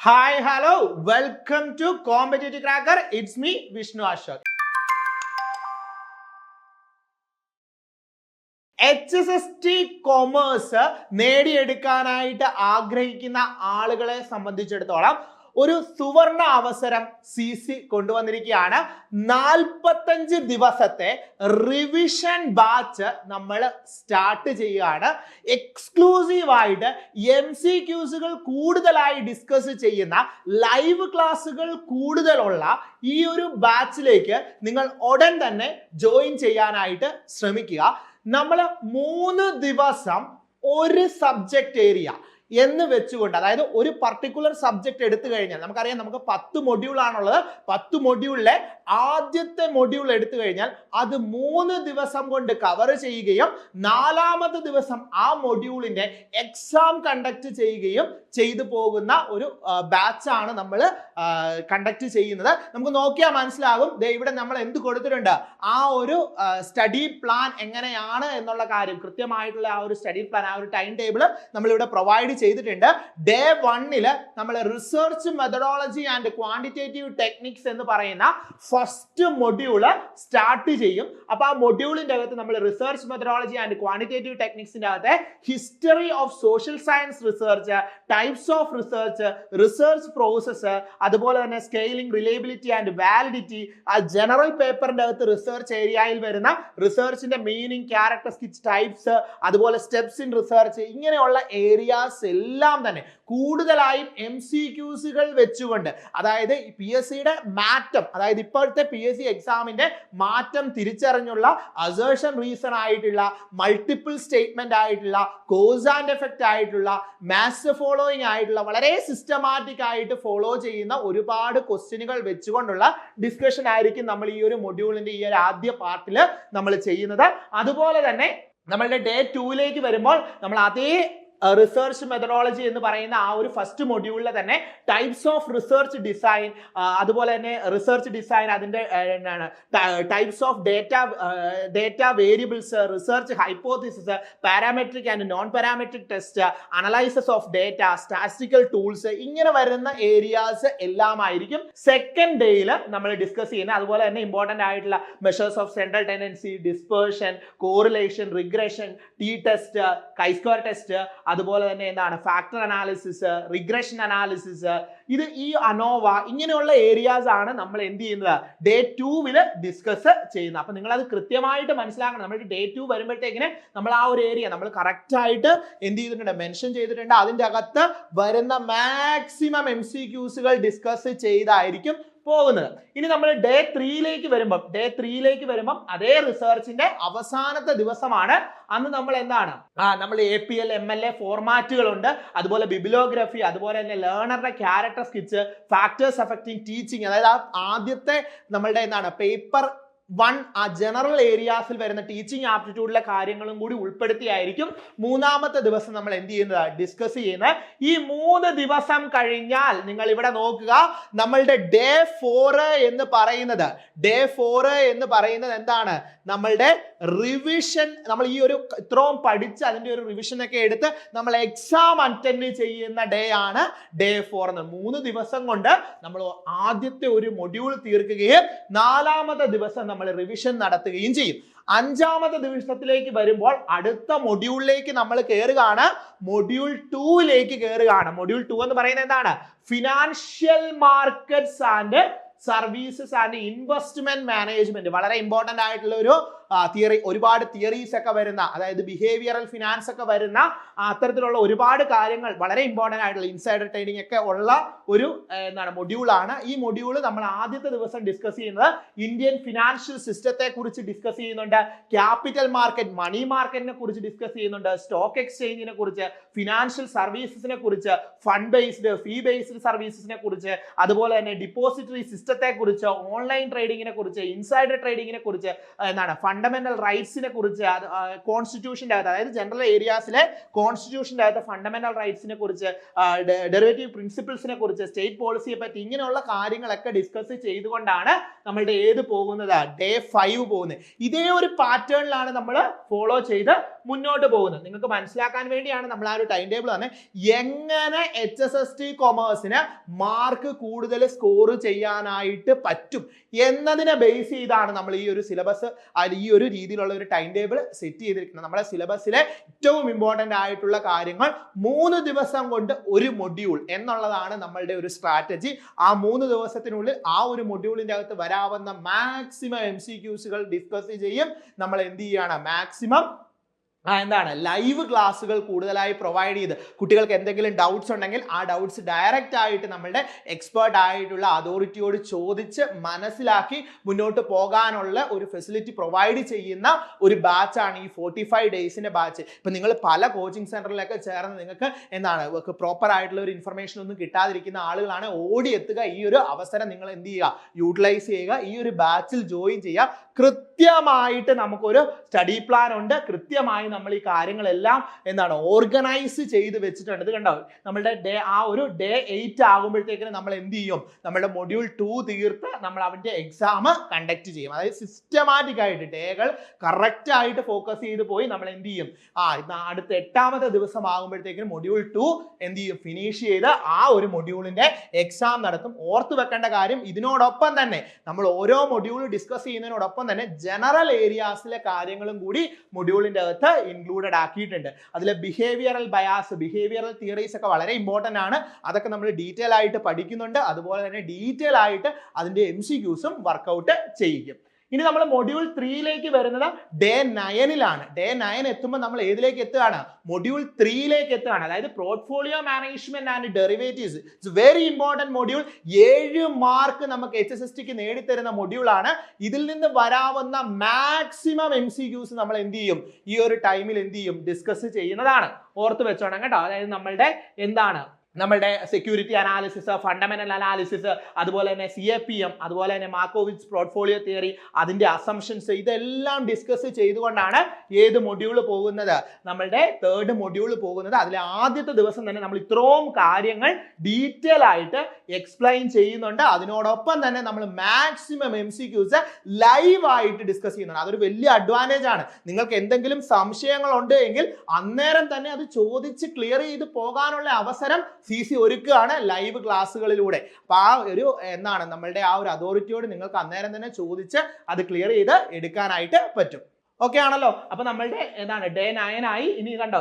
Hi, hello, welcome to Competitive Cracker. It's me, Vishnu Ashok. HSST commerce നേടിയെടുക്കാനായിട്ട് ആഗ്രഹിക്കുന്ന ആളുകളെ സംബന്ധിച്ചിടത്തോളം ഒരു സുവർണ അവസരം CC കൊണ്ടുവന്നിരിക്കുകയാണ്. 45 ദിവസത്തെ റിവിഷൻ ബാച്ച് നമ്മൾ സ്റ്റാർട്ട് ചെയ്യുകയാണ്. എക്സ്ക്ലൂസീവ് ആയിട്ട് MCQസുകൾ കൂടുതലായി ഡിസ്കസ് ചെയ്യുന്ന ലൈവ് ക്ലാസ്സുകൾ കൂടുതലുള്ള ഈ ഒരു ബാച്ചിലേക്ക് നിങ്ങൾ ഉടൻ തന്നെ ജോയിൻ ചെയ്യാനായിട്ട് ശ്രമിക്കുക. നമ്മൾ 3 ദിവസം ഒരു സബ്ജക്റ്റ് ഏരിയ എന്ന് വെച്ചുകൊണ്ട്, അതായത് ഒരു പർട്ടിക്കുലർ സബ്ജക്ട് എടുത്തു കഴിഞ്ഞാൽ നമുക്കറിയാം, നമുക്ക് 10 മൊഡ്യൂൾ ആണുള്ളത്. 10 മൊഡ്യൂളിലെ ആദ്യത്തെ മൊഡ്യൂൾ എടുത്തു കഴിഞ്ഞാൽ അത് 3 ദിവസം കൊണ്ട് കവർ ചെയ്യുകയും 4ാമത്തെ ദിവസം ആ മൊഡ്യൂളിന്റെ എക്സാം കണ്ടക്ട് ചെയ്യുകയും ചെയ്തു പോകുന്ന ഒരു ബാച്ചാണ് നമ്മൾ കണ്ടക്ട് ചെയ്യുന്നത്. നമുക്ക് നോക്കിയാൽ മനസ്സിലാകും, ഇവിടെ നമ്മൾ എന്ത് കൊടുത്തിട്ടുണ്ട്, ആ ഒരു സ്റ്റഡി പ്ലാൻ എങ്ങനെയാണ് എന്നുള്ള കാര്യം കൃത്യമായിട്ടുള്ള ആ ഒരു സ്റ്റഡി പ്ലാൻ, ആ ഒരു ടൈം ടേബിൾ നമ്മളിവിടെ പ്രൊവൈഡ് ചെയ്തിട്ടുണ്ട്. ഡേ 1 നമ്മൾ research methodology and quantitative techniques എന്ന് പറയുന്ന ഫസ്റ്റ് മൊഡ്യൂള് സ്റ്റാർട്ട് ചെയ്യും. അപ്പൊ ആ മൊഡ്യൂളിന്റെ അകത്ത് നമ്മൾ റിസർച്ച് മെത്തഡോളജി ആൻഡ് ക്വാണ്ടിറ്റേറ്റീവ് ടെക്നിക്സിന്റെ അകത്തെ history of social science research, types of research, research process, അതുപോലെ തന്നെ സ്കെയിലിംഗ്, റിലയബിലിറ്റി ആൻഡ് വാലിഡിറ്റി, ആ ജനറൽ പേപ്പറിന്റെ അകത്ത് റിസർച്ച് ഏരിയയിൽ വരുന്ന റിസർച്ചിന്റെ മീനിങ്, ക്യാരക്ടറിസ്റ്റിക്സ്, ടൈപ്സ്, അതുപോലെ സ്റ്റെപ്സ് ഇൻ റിസർച്ച്, ഇങ്ങനെയുള്ള ഏരിയാസ് എല്ലാം തന്നെ കൂടുതലായും MCQസുകൾ വെച്ചുകൊണ്ട്, അതായത് PSCയുടെ മാറ്റം, അതായത് ഇപ്പോഴത്തെ PSC എക്സാമിന്റെ മാറ്റം തിരിച്ചറിഞ്ഞുള്ള അസേർഷൻ റീസൺ ആയിട്ടുള്ള, മൾട്ടിപ്പിൾ സ്റ്റേറ്റ്മെന്റ് ആയിട്ടുള്ള, കോസ് ആൻഡ് എഫക്റ്റ് ആയിട്ടുള്ള, മാസ് ഫോളോയിങ് ആയിട്ടുള്ള, വളരെ സിസ്റ്റമാറ്റിക് ആയിട്ട് ഫോളോ ചെയ്യുന്ന ഒരുപാട് ക്വസ്റ്റ്യനുകൾ വെച്ചുകൊണ്ടുള്ള ഡിസ്കഷൻ ആയിരിക്കും നമ്മൾ ഈ ഒരു മൊഡ്യൂളിന്റെ ഈ ഒരു ആദ്യ പാർട്ടിൽ നമ്മൾ ചെയ്യുന്നത്. അതുപോലെ തന്നെ നമ്മളുടെ ഡേ 2ലേക്ക് വരുമ്പോൾ നമ്മൾ അതേ റിസർച്ച് മെത്തഡോളജി എന്ന് പറയുന്ന ആ ഒരു ഫസ്റ്റ് മൊഡ്യൂളിൽ തന്നെ ടൈപ്സ് ഓഫ് റിസർച്ച് ഡിസൈൻ, അതുപോലെ തന്നെ റിസർച്ച് ഡിസൈൻ, അതിന്റെ types of data variables, research hypothesis, parametric and non parametric test, analysis of data, statistical tools, ഇങ്ങനെ വരുന്ന ഏരിയാസ് എല്ലാമായിരിക്കും സെക്കൻഡ് ഡേയിൽ നമ്മൾ ഡിസ്കസ് ചെയ്യുന്നത്. അതുപോലെ തന്നെ ഇമ്പോർട്ടന്റ് ആയിട്ടുള്ള measures of central tendency, dispersion, correlation, regression, T test, കൈസ്ക്വയർ test, അതുപോലെ തന്നെ എന്താണ് ഫാക്ടർ അനാലിസിസ്, റിഗ്രഷൻ അനാലിസിസ്, ഇത് ഈ അനോവ, ഇങ്ങനെയുള്ള ഏരിയാസ് ആണ് നമ്മൾ എന്ത് ചെയ്യുന്നത് ഡേ 2 ഡിസ്കസ് ചെയ്യുന്നത്. അപ്പൊ നിങ്ങൾ അത് കൃത്യമായിട്ട് മനസ്സിലാക്കണം. നമ്മൾ ഡേ 2 വരുമ്പോഴത്തേക്കിന് നമ്മൾ ആ ഒരു ഏരിയ നമ്മൾ കറക്റ്റ് ആയിട്ട് എന്ത് ചെയ്തിട്ടുണ്ട്, മെൻഷൻ ചെയ്തിട്ടുണ്ട്. അതിന്റെ അകത്ത് വരുന്ന മാക്സിമം MCQസുകൾ ഡിസ്കസ് ചെയ്തായിരിക്കും പോകുന്നത്. ഇനി നമ്മൾ ഡേ 3ലേക്ക് വരുമ്പം അതേ റിസർച്ചിന്റെ അവസാനത്തെ ദിവസമാണ്. അന്ന് നമ്മൾ എന്താണ്, നമ്മൾ APL MLA ഫോർമാറ്റുകളുണ്ട്, അതുപോലെ ബിബിലോഗ്രഫി, അതുപോലെ തന്നെ ലേണറുടെ ക്യാരക്ടറിസ്റ്റിക്സ്, ഫാക്ടേഴ്സ് അഫക്റ്റിംഗ് ടീച്ചിങ്, അതായത് നമ്മളുടെ എന്താണ് പേപ്പർ 1 ആ ജനറൽ ഏരിയാസിൽ വരുന്ന ടീച്ചിങ് ആപ്റ്റിറ്റ്യൂഡിലെ കാര്യങ്ങളും കൂടി ഉൾപ്പെടുത്തിയായിരിക്കും 3ാമത്തെ ദിവസം നമ്മൾ എന്ത് ചെയ്യുന്നത്, ഡിസ്കസ് ചെയ്യുന്നത്. ഈ 3 ദിവസം കഴിഞ്ഞാൽ നിങ്ങൾ ഇവിടെ നോക്കുക, നമ്മളുടെ ഡേ 4 എന്ന് പറയുന്നത് എന്താണ്, നമ്മളുടെ റിവിഷൻ. നമ്മൾ ഈ ഒരു ഇത്രയും പഠിച്ച് അതിന്റെ ഒരു റിവിഷൻ ഒക്കെ എടുത്ത് നമ്മൾ എക്സാം അറ്റൻഡ് ചെയ്യുന്ന ഡേ ആണ് ഡേ 4 എന്ന്. 3 ദിവസം കൊണ്ട് നമ്മൾ ആദ്യത്തെ ഒരു മൊഡ്യൂൾ തീർക്കുകയും 4ാമത്തെ ദിവസം നമ്മൾ റിവിഷൻ നടത്തുകയും ചെയ്യും. 5ാമത്തെ ദിവസത്തിലേക്ക് വരുമ്പോൾ അടുത്ത മൊഡ്യൂളിലേക്ക് നമ്മൾ കയറുകയാണ്, മൊഡ്യൂൾ 2ലേക്ക് കയറുകയാണ്. മൊഡ്യൂൾ 2 എന്ന് പറയുന്നത് എന്താണ്, financial markets and services and investment management. വളരെ ഇമ്പോർട്ടന്റ് ആയിട്ടുള്ള ഒരു തിയറി, ഒരുപാട് തിയറീസ് ഒക്കെ വരുന്ന, അതായത് ബിഹേവിയറൽ ഫിനാൻസ് ഒക്കെ വരുന്ന അത്തരത്തിലുള്ള ഒരുപാട് കാര്യങ്ങൾ, വളരെ ഇമ്പോർട്ടന്റ് ആയിട്ടുള്ള ഇൻസൈഡർ ട്രേഡിംഗ് ഒക്കെ ഉള്ള ഒരു മൊഡ്യൂളാണ്. ഈ മൊഡ്യൂള് നമ്മൾ ആദ്യത്തെ ദിവസം ഡിസ്കസ് ചെയ്യുന്നത് ഇന്ത്യൻ ഫിനാൻഷ്യൽ സിസ്റ്റത്തെ കുറിച്ച് ഡിസ്കസ് ചെയ്യുന്നുണ്ട്, ക്യാപിറ്റൽ മാർക്കറ്റ്, മണി മാർക്കറ്റിനെ കുറിച്ച് ഡിസ്കസ് ചെയ്യുന്നുണ്ട്, സ്റ്റോക്ക് എക്സ്ചേഞ്ചിനെ കുറിച്ച്, ഫിനാൻഷ്യൽ സർവീസസിനെ കുറിച്ച്, ഫണ്ട് ബേസ്ഡ്, ഫീ ബേസ്ഡ് സർവീസസിനെ കുറിച്ച്, അതുപോലെ തന്നെ ഡിപ്പോസിറ്ററി സിസ്റ്റത്തെ കുറിച്ച്, ഓൺലൈൻ ട്രേഡിങ്ങിനെ കുറിച്ച്, ഇൻസൈഡർ ട്രേഡിങ്ങിനെ കുറിച്ച്, ഫണ്ട് ഫണ്ടമെന്റൽ റൈറ്റ്സിനെ കുറിച്ച്, കോൺസ്റ്റിറ്റ്യൂഷന്റെ അകത്ത്, അതായത് ജനറൽ ഏരിയാസിലെ കോൺസ്റ്റിറ്റ്യൂഷന്റെ അകത്ത് ഫണ്ടമെന്റൽ റൈറ്റ്സിനെ കുറിച്ച്, ഡെറിവേറ്റീവ് പ്രിൻസിപ്പിൾസിനെ കുറിച്ച്, സ്റ്റേറ്റ് പോളിസിയെ പറ്റി ഇങ്ങനെയുള്ള കാര്യങ്ങളൊക്കെ ഡിസ്കസ് ചെയ്തുകൊണ്ടാണ് നമ്മളുടെ ഏത് പോകുന്നത്, ഡേ 5 പോകുന്നത്. ഇതേ ഒരു പാറ്റേണിലാണ് നമ്മൾ ഫോളോ ചെയ്ത് മുന്നോട്ട് പോകുന്നത്. നിങ്ങൾക്ക് മനസ്സിലാക്കാൻ വേണ്ടിയാണ് നമ്മൾ ആ ഒരു ടൈം ടേബിൾ തന്നെ. എങ്ങനെ HSST കൊമേഴ്സിന് മാർക്ക് കൂടുതൽ സ്കോർ ചെയ്യാനായിട്ട് പറ്റും എന്നതിനെ ബേസ് ചെയ്താണ് നമ്മൾ ഈ ഒരു സിലബസ്, ഈ ഒരു രീതിയിലുള്ള ഒരു ടൈം ടേബിൾ സെറ്റ് ചെയ്തിരിക്കുന്നത്. നമ്മുടെ സിലബസിലെ ഏറ്റവും ഇമ്പോർട്ടന്റ് ആയിട്ടുള്ള കാര്യങ്ങൾ 3 ദിവസം കൊണ്ട് ഒരു മൊഡ്യൂൾ എന്നുള്ളതാണ് നമ്മളുടെ ഒരു സ്ട്രാറ്റജി. ആ 3 ദിവസത്തിനുള്ളിൽ ആ ഒരു മൊഡ്യൂളിന്റെ അകത്ത് വരാവുന്ന മാക്സിമം MCQs ഡിസ്കസ് ചെയ്യും. നമ്മൾ എന്ത് ചെയ്യാണ്, മാക്സിമം എന്താണ് ലൈവ് ക്ലാസ്സുകൾ കൂടുതലായി പ്രൊവൈഡ് ചെയ്ത് കുട്ടികൾക്ക് എന്തെങ്കിലും ഡൗട്ട്സ് ഉണ്ടെങ്കിൽ ആ ഡൗട്ട്സ് ഡയറക്റ്റ് ആയിട്ട് നമ്മളുടെ എക്സ്പേർട്ട് ആയിട്ടുള്ള അതോറിറ്റിയോട് ചോദിച്ച് മനസ്സിലാക്കി മുന്നോട്ട് പോകാനുള്ള ഒരു ഫെസിലിറ്റി പ്രൊവൈഡ് ചെയ്യുന്ന ഒരു ബാച്ചാണ് ഈ 45 ഡേയ്സിന്റെ ബാച്ച്. ഇപ്പം നിങ്ങൾ പല കോച്ചിങ് സെന്ററിലൊക്കെ ചേർന്ന് നിങ്ങൾക്ക് എന്താണ് പ്രോപ്പർ ആയിട്ടുള്ള ഒരു ഇൻഫർമേഷൻ ഒന്നും കിട്ടാതിരിക്കുന്ന ആളുകളാണ്, ഓടിയെത്തുക. ഈ ഒരു അവസരം നിങ്ങൾ എന്ത് ചെയ്യുക, യൂട്ടിലൈസ് ചെയ്യുക, ഈ ഒരു ബാച്ചിൽ ജോയിൻ ചെയ്യുക. കൃത്യമായിട്ട് നമുക്കൊരു സ്റ്റഡി പ്ലാൻ ഉണ്ട്. കൃത്യമായി നമ്മൾ ഈ കാര്യങ്ങളെല്ലാം എന്താണ് ഓർഗനൈസ് ചെയ്ത് വെച്ചിട്ടുണ്ട്. ഇത് കണ്ടോ, നമ്മളുടെ ഡേ 8 ആകുമ്പോഴത്തേക്കിന് നമ്മൾ എന്ത് ചെയ്യും, നമ്മുടെ മൊഡ്യൂൾ 2 തീർത്ത് നമ്മൾ അവന്റെ എക്സാം കണ്ടക്ട് ചെയ്യും. അതായത് സിസ്റ്റമാറ്റിക് ആയിട്ട് ഡേകൾ കറക്റ്റ് ആയിട്ട് ഫോക്കസ് ചെയ്ത് പോയി നമ്മൾ എന്ത് ചെയ്യും, അടുത്ത 8ാമത്തെ ദിവസം ആകുമ്പോഴത്തേക്കിനും മൊഡ്യൂൾ 2 എന്ത് ചെയ്യും, ഫിനിഷ് ചെയ്ത് ആ ഒരു മൊഡ്യൂളിന്റെ എക്സാം നടത്തും. ഓർത്ത് വെക്കേണ്ട കാര്യം, ഇതിനോടൊപ്പം തന്നെ നമ്മൾ ഓരോ മൊഡ്യൂൾ ഡിസ്കസ് ചെയ്യുന്നതിനോടൊപ്പം തന്നെ ജനറൽ ഏരിയാസിലെ കാര്യങ്ങളും കൂടി മൊഡ്യൂളിന്റെ അകത്ത് ഇൻക്ലൂഡഡ് ആക്കിയിട്ടുണ്ട്. അതിലെ ബിഹേവിയറൽ ബയാസ്, ബിഹേവിയറൽ തിയറീസ് ഒക്കെ വളരെ ഇമ്പോർട്ടന്റ് ആണ്. അതൊക്കെ നമ്മൾ ഡീറ്റെയിൽ ആയിട്ട് പഠിക്കുന്നുണ്ട്. അതുപോലെ തന്നെ ഡീറ്റെയിൽ ആയിട്ട് അതിന്റെ MCQs വർക്കൗട്ട് ചെയ്യിക്കും. ഇനി നമ്മൾ മൊഡ്യൂൾ 3ലേക്ക് വരുന്നത് ഡേ 9ലാണ്. ഡേ 9 എത്തുമ്പോൾ നമ്മൾ ഏതിലേക്ക് എത്തുകയാണ്, മൊഡ്യൂൾ 3ലേക്ക് എത്തുകയാണ്. അതായത് portfolio management and derivatives. It's very important module. 7 mark നമുക്ക് HSSTക്ക് നേടിത്തരുന്ന മൊഡ്യൂൾ ആണ്. ഇതിൽ നിന്ന് വരാവുന്ന മാക്സിമം MCQs നമ്മൾ എന്ത് ചെയ്യും, ഈ ഒരു ടൈമിൽ എന്ത് ചെയ്യും, ഡിസ്കസ് ചെയ്യുന്നതാണ്. ഓർത്ത് വെച്ചോണം കേട്ടോ. അതായത് നമ്മളുടെ എന്താണ്, നമ്മളുടെ സെക്യൂരിറ്റി അനാലിസിസ്, ഫണ്ടമെന്റൽ അനാലിസിസ്, അതുപോലെ തന്നെ CAPM, അതുപോലെ തന്നെ മാർക്കോവിറ്റ്സ് പോർട്ട്ഫോളിയോ തിയറി, അതിന്റെ അസംഷൻസ്, ഇതെല്ലാം ഡിസ്കസ് ചെയ്തുകൊണ്ടാണ് ഏത് മൊഡ്യൂൾ പോകുന്നത്, നമ്മളുടെ 3rd മൊഡ്യൂൾ പോകുന്നത്. അതിലെ ആദ്യത്തെ ദിവസം തന്നെ നമ്മൾ ഇത്രയും കാര്യങ്ങൾ ഡീറ്റെയിൽ ആയിട്ട് എക്സ്പ്ലെയിൻ ചെയ്യുന്നുണ്ട്. അതിനോടൊപ്പം തന്നെ നമ്മൾ മാക്സിമം MCQs ലൈവ് ആയിട്ട് ഡിസ്കസ് ചെയ്യുന്നുണ്ട്. അതൊരു വലിയ അഡ്വാൻറ്റേജ് ആണ്. നിങ്ങൾക്ക് എന്തെങ്കിലും സംശയങ്ങൾ ഉണ്ട് എങ്കിൽ അന്നേരം തന്നെ അത് ചോദിച്ച് ക്ലിയർ ചെയ്ത് പോകാനുള്ള അവസരം CC ഒരുക്കുകയാണ് ലൈവ് ക്ലാസ്സുകളിലൂടെ. അപ്പൊ ആ ഒരു എന്താണ് നമ്മളുടെ ആ ഒരു അതോറിറ്റിയോട് നിങ്ങൾക്ക് അന്നേരം തന്നെ ചോദിച്ച് അത് ക്ലിയർ ചെയ്ത് എടുക്കാനായിട്ട് പറ്റും. ഓക്കെ ആണല്ലോ. അപ്പൊ നമ്മളുടെ എന്താണ് ഡേ 9 ആയി. ഇനി കണ്ടോ,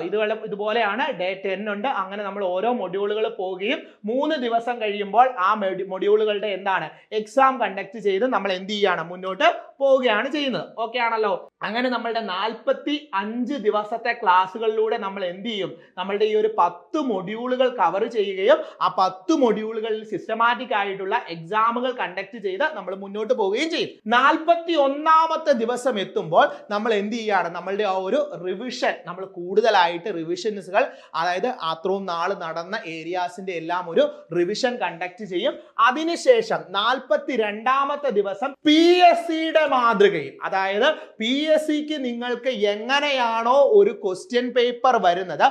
ഇതുപോലെയാണ് ഡേ 10 ഉണ്ട്. അങ്ങനെ നമ്മൾ ഓരോ മൊഡ്യൂളുകൾ പോവുകയും 3 ദിവസം കഴിയുമ്പോൾ ആ മൊഡ്യൂളുകളുടെ എന്താണ് എക്സാം കണ്ടക്ട് ചെയ്ത് നമ്മൾ എന്ത് ചെയ്യാണ്, മുന്നോട്ട് പോവുകയാണ് ചെയ്യുന്നത്. ഓക്കെ ആണല്ലോ. അങ്ങനെ നമ്മളുടെ 45 ദിവസത്തെ ക്ലാസ്സുകളിലൂടെ നമ്മൾ എന്ത് ചെയ്യും, നമ്മളുടെ ഈ ഒരു 10 മൊഡ്യൂളുകൾ കവർ ചെയ്യുകയും ആ 10 മൊഡ്യൂളുകളിൽ സിസ്റ്റമാറ്റിക് ആയിട്ടുള്ള എക്സാമുകൾ കണ്ടക്ട് ചെയ്ത് നമ്മൾ മുന്നോട്ട് പോവുകയും ചെയ്യും. 41ാമത്തെ ദിവസം എത്തുമ്പോൾ നമ്മൾ എന്ത് ചെയ്യാണ്, നമ്മളുടെ ആ ഒരു റിവിഷൻ, നമ്മൾ കൂടുതലായിട്ട് റിവിഷൻസുകൾ, അതായത് അത്രയും നാൾ നടന്ന ഏരിയാസിന്റെ എല്ലാം ഒരു റിവിഷൻ കണ്ടക്ട് ചെയ്യും. അതിനുശേഷം 42ാമത്തെ ദിവസം PSCയുടെ മാതൃകയിൽ, അതായത് PSCക്ക് നിങ്ങൾക്ക് എങ്ങനെയാണോ ഒരു ക്വസ്റ്റ്യൻ പേപ്പർ വരുന്നത്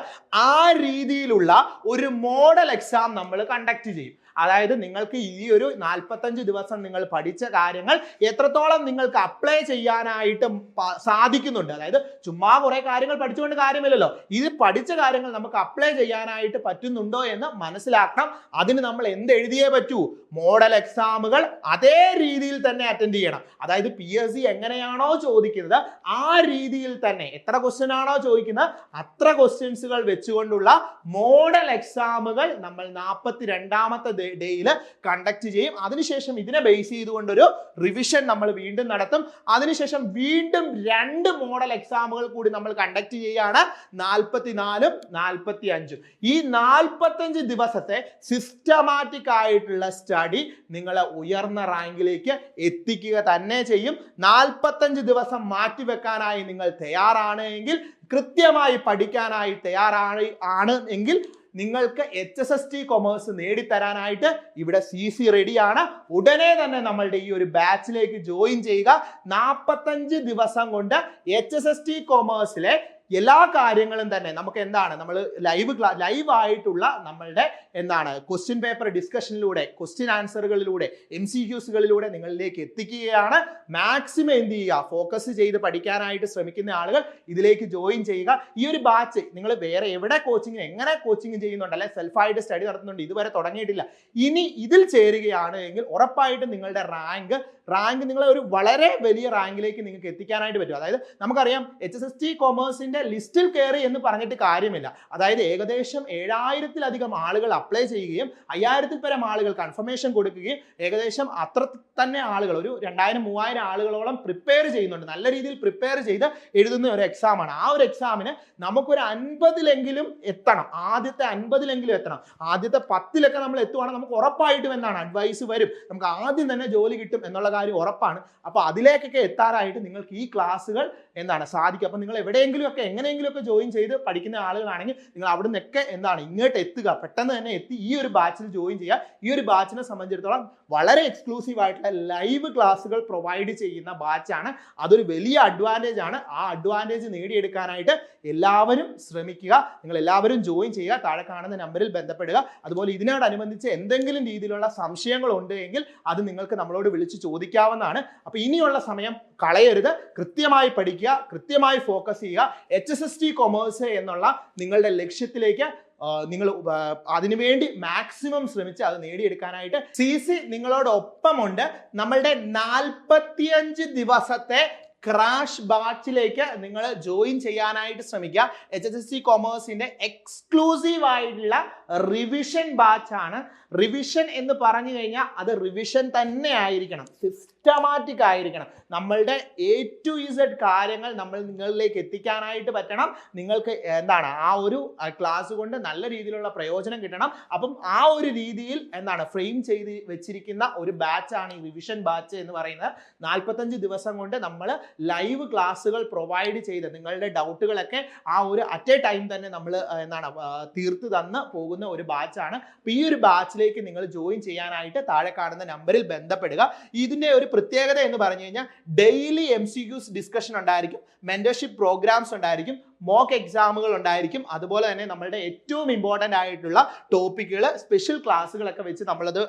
ആ രീതിയിലുള്ള ഒരു മോഡൽ എക്സാം നമ്മൾ കണ്ടക്ട് ചെയ്യും. അതായത് നിങ്ങൾക്ക് ഈ ഒരു 45 ദിവസം നിങ്ങൾ പഠിച്ച കാര്യങ്ങൾ എത്രത്തോളം നിങ്ങൾക്ക് അപ്ലൈ ചെയ്യാനായിട്ട് സാധിക്കുന്നുണ്ട്. അതായത് ചുമ്മാ കുറെ കാര്യങ്ങൾ പഠിച്ചുകൊണ്ട് കാര്യമില്ലല്ലോ. ഇത് പഠിച്ച കാര്യങ്ങൾ നമുക്ക് അപ്ലൈ ചെയ്യാനായിട്ട് പറ്റുന്നുണ്ടോ എന്ന് മനസ്സിലാക്കണം. അതിന് നമ്മൾ എന്ത് എഴുതിയേ പറ്റൂ, മോഡൽ എക്സാമുകൾ അതേ രീതിയിൽ തന്നെ അറ്റൻഡ് ചെയ്യണം. അതായത് PSC എങ്ങനെയാണോ ചോദിക്കുന്നത് ആ രീതിയിൽ തന്നെ, എത്ര ക്വസ്റ്റ്യൻ ആണോ ചോദിക്കുന്നത് അത്ര ക്വസ്റ്റ്യൻസുകൾ വെച്ചുകൊണ്ടുള്ള മോഡൽ എക്സാമുകൾ നമ്മൾ 42ാമത്തെ ഡേയിൽ കണ്ടക്ട് ചെയ്യും. അതിനുശേഷം ഇതിനെ ബേസ് ചെയ്തുകൊണ്ടൊരു റിവിഷൻ നമ്മൾ വീണ്ടും നടത്തും. അതിനുശേഷം വീണ്ടും 2 മോഡൽ എക്സാമുകൾ കൂടി നമ്മൾ കണ്ടക്ട് ചെയ്യുകയാണ്, 44ഉം 45ഉം. ഈ 45 ദിവസത്തെ സിസ്റ്റമാറ്റിക് ആയിട്ടുള്ള സ്റ്റഡി നിങ്ങളെ ഉയർന്ന റാങ്കിലേക്ക് എത്തിക്കുക തന്നെ ചെയ്യും. 45 ദിവസം മാറ്റിവെക്കാനായി നിങ്ങൾ തയ്യാറാണ് എങ്കിൽ, കൃത്യമായി പഠിക്കാനായി തയ്യാറാണ് എങ്കിൽ നിങ്ങൾക്ക് HSST കൊമേഴ്സ് നേടിത്തരാനായിട്ട് ഇവിടെ CC റെഡിയാണ്. ഉടനെ തന്നെ നമ്മളുടെ ഈ ഒരു ബാച്ചിലേക്ക് ജോയിൻ ചെയ്യുക. 45 ദിവസം കൊണ്ട് HSST കൊമേഴ്സിലെ എല്ലാ കാര്യങ്ങളും തന്നെ നമുക്ക് എന്താണ് നമ്മൾ ലൈവ് ആയിട്ടുള്ള നമ്മളുടെ എന്താണ് ക്വസ്റ്റ്യൻ പേപ്പർ ഡിസ്കഷനിലൂടെ ക്വസ്റ്റ്യൻ ആൻസറുകളിലൂടെ MCQസുകളിലൂടെ നിങ്ങളിലേക്ക് എത്തിക്കുകയാണ്. മാക്സിമം എന്ത് ചെയ്യുക, ഫോക്കസ് ചെയ്ത് പഠിക്കാനായിട്ട് ശ്രമിക്കുന്ന ആളുകൾ ഇതിലേക്ക് ജോയിൻ ചെയ്യുക. ഈ ഒരു ബാച്ച് നിങ്ങൾ വേറെ എവിടെ എങ്ങനെ കോച്ചിങ് ചെയ്യുന്നുണ്ട്, അല്ലെ സെൽഫായിട്ട് സ്റ്റഡി നടത്തുന്നുണ്ട്, ഇതുവരെ തുടങ്ങിയിട്ടില്ല, ഇനി ഇതിൽ ചേരുകയാണ് എങ്കിൽ ഉറപ്പായിട്ടും നിങ്ങളുടെ റാങ്ക് നിങ്ങളെ ഒരു വളരെ വലിയ റാങ്കിലേക്ക് നിങ്ങൾക്ക് എത്തിക്കാനായിട്ട് പറ്റും. അതായത് നമുക്കറിയാം HSST കൊമേഴ്സിന്റെ ലിസ്റ്റിൽ കയറി എന്ന് പറഞ്ഞിട്ട് കാര്യമില്ല. അതായത് ഏകദേശം 7000-ലധികം ആളുകൾ അപ്ലൈ ചെയ്യുകയും 5000-ൽ പരം ആളുകൾ കൺഫർമേഷൻ കൊടുക്കുകയും ഏകദേശം അത്ര തന്നെ ആളുകൾ ഒരു 2000-3000 ആളുകളോളം പ്രിപ്പയർ ചെയ്യുന്നുണ്ട്. നല്ല രീതിയിൽ പ്രിപ്പയർ ചെയ്ത് എഴുതുന്ന ഒരു എക്സാമാണ്. ആ ഒരു എക്സാമിന് നമുക്കൊരു 50-ലെങ്കിലും എത്തണം. ആദ്യത്തെ 50-ലെങ്കിലും എത്തണം. ആദ്യത്തെ 10-ലൊക്കെ നമ്മൾ എത്തുവാണെങ്കിൽ നമുക്ക് ഉറപ്പായിട്ടും എന്താണ് അഡ്വൈസ് വരും, നമുക്ക് ആദ്യം തന്നെ ജോലി കിട്ടും എന്നുള്ള കാര്യം ഉറപ്പാണ്. അപ്പോൾ അതിലേക്കൊക്കെ എത്താറായിട്ട് നിങ്ങൾക്ക് ഈ ക്ലാസ്സുകൾ എന്താണ് സാധിക്കും. അപ്പോൾ നിങ്ങൾ എവിടെയെങ്കിലുമൊക്കെ എങ്ങനെയെങ്കിലുമൊക്കെ ജോയിൻ ചെയ്ത് പഠിക്കുന്ന ആളുകളാണെങ്കിൽ നിങ്ങൾ അവിടെ നിന്നൊക്കെ എന്താണ് ഇങ്ങോട്ട് എത്തുക, പെട്ടെന്ന് തന്നെ എത്തി ഈ ഒരു ബാച്ചിൽ ജോയിൻ ചെയ്യുക. ഈ ഒരു ബാച്ചിനെ സംബന്ധിച്ചിടത്തോളം വളരെ എക്സ്ക്ലൂസീവ് ആയിട്ടുള്ള ലൈവ് ക്ലാസ്സുകൾ പ്രൊവൈഡ് ചെയ്യുന്ന ബാച്ചാണ്. അതൊരു വലിയ അഡ്വാൻറ്റേജ് ആണ്. ആ അഡ്വാൻറ്റേജ് നേടിയെടുക്കാനായിട്ട് എല്ലാവരും ശ്രമിക്കുക. നിങ്ങൾ എല്ലാവരും ജോയിൻ ചെയ്യുക. താഴെ കാണുന്ന നമ്പറിൽ ബന്ധപ്പെടുക. അതുപോലെ ഇതിനോടനുബന്ധിച്ച് എന്തെങ്കിലും രീതിയിലുള്ള സംശയങ്ങൾ ഉണ്ട് എങ്കിൽ അത് നിങ്ങൾക്ക് നമ്മളോട് വിളിച്ച് ചോദിക്കാവുന്നതാണ്. അപ്പോൾ ഇനിയുള്ള സമയം കളയരുത്. കൃത്യമായി പഠിക്കുക, കൃത്യമായി ഫോക്കസ് ചെയ്യുക. HSST കൊമേഴ്സ് എന്നുള്ള നിങ്ങളുടെ ലക്ഷ്യത്തിലേക്ക് നിങ്ങൾ അതിനുവേണ്ടി മാക്സിമം ശ്രമിച്ച് അത് നേടിയെടുക്കാനായിട്ട് CC നിങ്ങളോടൊപ്പമുണ്ട്. നമ്മളുടെ 45 ദിവസത്തെ ക്രാഷ് ബാച്ചിലേക്ക് നിങ്ങൾ ജോയിൻ ചെയ്യാനായിട്ട് ശ്രമിക്കുക. HSST കൊമേഴ്സിന്റെ എക്സ്ക്ലൂസീവ് ആയിട്ടുള്ള റിവിഷൻ ബാച്ചാണ്. റിവിഷൻ എന്ന് പറഞ്ഞു കഴിഞ്ഞാൽ അത് റിവിഷൻ തന്നെ ആയിരിക്കണം, സിസ്റ്റമാറ്റിക് ആയിരിക്കണം. നമ്മളുടെ A to Z കാര്യങ്ങൾ നിങ്ങളിലേക്ക് എത്തിക്കാനായിട്ട് പറ്റണം. നിങ്ങൾക്ക് എന്താണ് ആ ഒരു ക്ലാസ് കൊണ്ട് നല്ല രീതിയിലുള്ള പ്രയോജനം കിട്ടണം. അപ്പം ആ ഒരു രീതിയിൽ എന്താണ് ഫ്രെയിം ചെയ്ത് വെച്ചിരിക്കുന്ന ഒരു ബാച്ചാണ് ഈ റിവിഷൻ ബാച്ച് എന്ന് പറയുന്നത്. 45 ദിവസം കൊണ്ട് നമ്മൾ ലൈവ് ക്ലാസ്സുകൾ പ്രൊവൈഡ് ചെയ്ത് നിങ്ങളുടെ ഡൗട്ടുകളൊക്കെ ആ ഒരു അറ്റ് എ ടൈം തന്നെ നമ്മൾ എന്താണ് തീർത്ത് തന്ന് പോകുന്ന ഒരു ബാച്ചാണ്. അപ്പോൾ ഈ ഒരു ബാച്ചിലേക്ക് നിങ്ങൾ ജോയിൻ ചെയ്യാനായിട്ട് താഴെ കാണുന്ന നമ്പറിൽ ബന്ധപ്പെടുക. ഇതിന്റെ ഒരു പ്രത്യേകത എന്ന് പറഞ്ഞു കഴിഞ്ഞാൽ ഡെയിലി MCQs ഡിസ്കഷൻ ഉണ്ടായിരിക്കും, മെന്റർഷിപ്പ് പ്രോഗ്രാംസ് ഉണ്ടായിരിക്കും, മോക്ക് എക്സാമുകൾ ഉണ്ടായിരിക്കും. അതുപോലെ തന്നെ നമ്മളുടെ ഏറ്റവും ഇമ്പോർട്ടൻ്റ് ആയിട്ടുള്ള ടോപ്പിക്കുകൾ സ്പെഷ്യൽ ക്ലാസ്സുകളൊക്കെ വെച്ച് നമ്മളത്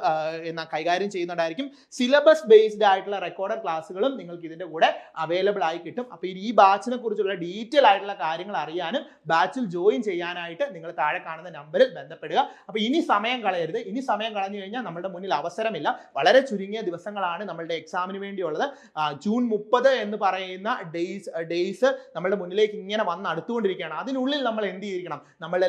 കൈകാര്യം ചെയ്യുന്നുണ്ടായിരിക്കും. സിലബസ് ബേസ്ഡ് ആയിട്ടുള്ള റെക്കോർഡഡ് ക്ലാസ്സുകളും നിങ്ങൾക്ക് ഇതിൻ്റെ കൂടെ അവൈലബിൾ ആയി കിട്ടും. അപ്പോൾ ഈ ബാച്ചിനെ കുറിച്ചുള്ള ഡീറ്റെയിൽ ആയിട്ടുള്ള കാര്യങ്ങൾ അറിയാനും ബാച്ചിൽ ജോയിൻ ചെയ്യാനായിട്ട് നിങ്ങൾ താഴെ കാണുന്ന നമ്പറിൽ ബന്ധപ്പെടുക. അപ്പോൾ ഇനി സമയം കളയരുത്. ഇനി സമയം കളഞ്ഞു കഴിഞ്ഞാൽ നമ്മുടെ മുന്നിൽ അവസരമില്ല. വളരെ ചുരുങ്ങിയ ദിവസങ്ങളാണ് നമ്മളുടെ എക്സാമിന് വേണ്ടിയുള്ളത്. ജൂൺ 30 എന്ന് പറയുന്ന ഡേയ്സ് നമ്മുടെ മുന്നിലേക്ക് ഇങ്ങനെ അടുത്തുകൊണ്ടിരിക്കുകയാണ്. അതിനുള്ളിൽ നമ്മൾ എന്ത് ചെയ്തിരിക്കണം, നമ്മളുടെ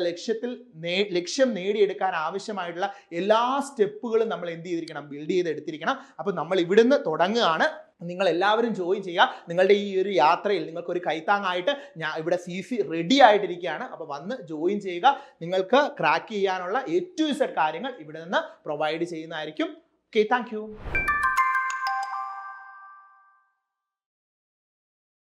ലക്ഷ്യം നേടിയെടുക്കാൻ ആവശ്യമായിട്ടുള്ള എല്ലാ സ്റ്റെപ്പുകളും നമ്മൾ എന്ത് ചെയ്തിരിക്കണം, ബിൽഡ് ചെയ്തെടുത്തിരിക്കണം. അപ്പോൾ നമ്മൾ ഇവിടുന്ന് തുടങ്ങുകയാണ്. നിങ്ങൾ എല്ലാവരും ജോയിൻ ചെയ്യുക. നിങ്ങളുടെ ഈ ഒരു യാത്രയിൽ നിങ്ങൾക്ക് ഒരു കൈത്താങ്ങായിട്ട് ഇവിടെ CC റെഡി ആയിട്ടിരിക്കുകയാണ്. അപ്പോൾ വന്ന് ജോയിൻ ചെയ്യുക. നിങ്ങൾക്ക് ക്രാക്ക് ചെയ്യാനുള്ള A to Z കാര്യങ്ങൾ ഇവിടെ നിന്ന് പ്രൊവൈഡ് ചെയ്യുന്നതായിരിക്കും. Okay, thank you.